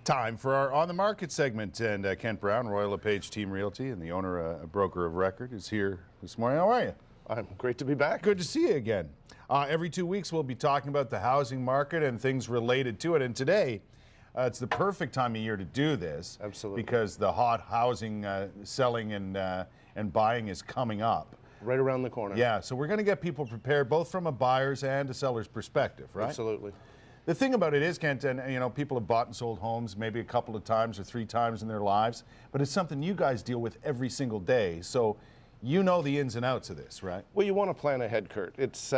Time for our On the Market segment, and Kent Brown, Royal LePage Team Realty, and the owner, broker of record, is here this morning. How are you? I'm great to be back. Good to see you again. Every 2 weeks we'll be talking about the housing market and things related to it, and today it's the perfect time of year to do this. Absolutely. Because the hot housing selling and buying is coming up. Right around the corner. Yeah, so we're going to get people prepared both from a buyer's and a seller's perspective, right? Absolutely. The thing about it is, Kent, and you know, people have bought and sold homes maybe a couple of times or 3 times in their lives, but it's something you guys deal with every single day. So you know the ins and outs of this, right? Well, you want to plan ahead, Kurt. It's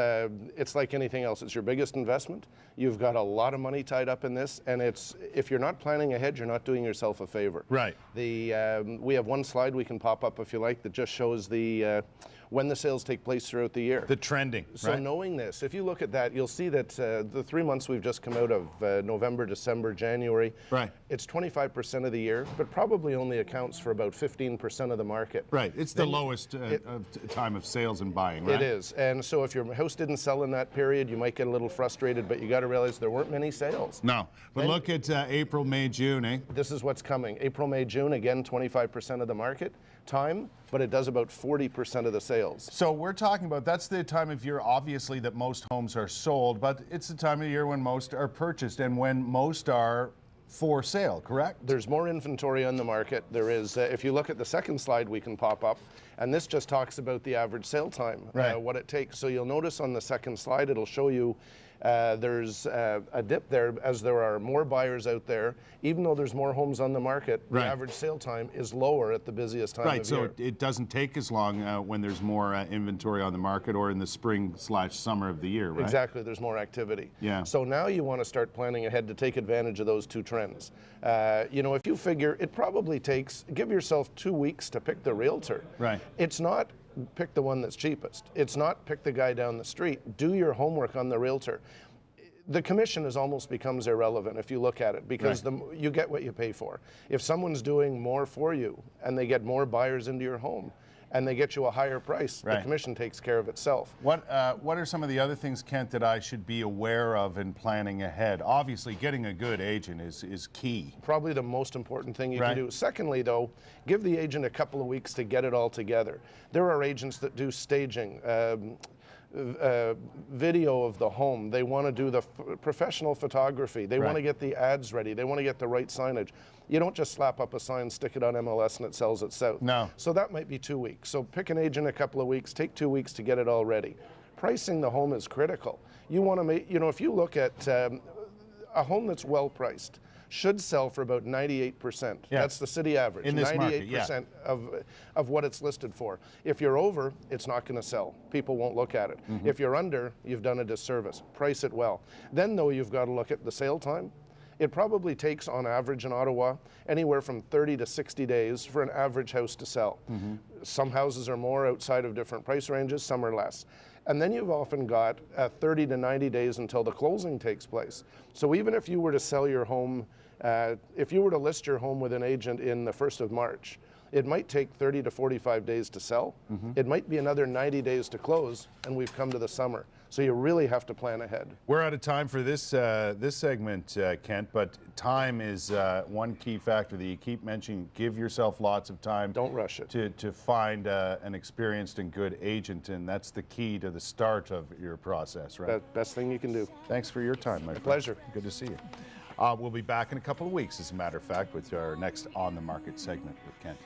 like anything else. It's your biggest investment. You've got a lot of money tied up in this, and if you're not planning ahead, you're not doing yourself a favor. Right. We have one slide we can pop up if you like that just shows when the sales take place throughout the year. The trending, So right? knowing this, if you look at that, you'll see that the 3 months we've just come out of, November, December, January, Right. it's 25% of the year, but probably only accounts for about 15% of the market. Right. It's the lowest time of sales and buying, right? It is. And so if your house didn't sell in that period, you might get a little frustrated, but you got to realize there weren't many sales. No. But Then- look at April, May, June, eh? This is what's coming. April, May, June, again, 25% of the market time, but it does about 40% of the sales. So we're talking about, that's the time of year, obviously, that most homes are sold, but it's the time of year when most are purchased and when most are for sale, correct? There's more inventory on the market. There is, if you look at the second slide we can pop up, and this just talks about the average sale time, Right. what it takes. So you'll notice on the second slide, it'll show you there's a dip there as there are more buyers out there. Even though there's more homes on the market, Right. the average sale time is lower at the busiest time Right, of so year. it doesn't take as long when there's more inventory on the market or in the spring/summer of the year, right? Exactly, there's more activity. Yeah. So now you want to start planning ahead to take advantage of those two trends. You know, if you figure it probably takes, give yourself 2 weeks to pick the realtor. Right. It's not pick the one that's cheapest. It's not pick the guy down the street. Do your homework on the realtor. The commission almost becomes irrelevant if you look at it, because Right. you get what you pay for. If someone's doing more for you and they get more buyers into your home and they get you a higher price, Right. the commission takes care of itself. What are some of the other things, Kent, that I should be aware of in planning ahead? Obviously, getting a good agent is key. Probably the most important thing you Right. can do. Secondly, though, give the agent a couple of weeks to get it all together. There are agents that do staging, video of the home. They want to do the professional photography. They Right. want to get the ads ready. They want to get the right signage. You don't just slap up a sign, stick it on MLS, and it sells itself. No. So that might be 2 weeks. So pick an agent a couple of weeks, take 2 weeks to get it all ready. Pricing the home is critical. You want to make, you know, if you look at a home that's well priced, should sell for about 98%. Yeah. That's the city average. In this market, 98% of what it's listed for. If you're over, it's not going to sell. People won't look at it. Mm-hmm. If you're under, you've done a disservice. Price it well. Then, though, you've got to look at the sale time. It probably takes, on average in Ottawa, anywhere from 30 to 60 days for an average house to sell. Mm-hmm. Some houses are more outside of different price ranges, some are less. And then you've often got 30 to 90 days until the closing takes place. So even if you were to sell your home, if you were to list your home with an agent in the 1st of March, it might take 30 to 45 days to sell. Mm-hmm. It might be another 90 days to close, and we've come to the summer. So you really have to plan ahead. We're out of time for this segment, Kent, but time is one key factor that you keep mentioning. Give yourself lots of time. Don't rush it. To find an experienced and good agent, and that's the key to the start of your process, right? Best thing you can do. Thanks for your time, my friend. pleasure. Good to see you. We'll be back in a couple of weeks, as a matter of fact, with our next On the Market segment with Kent.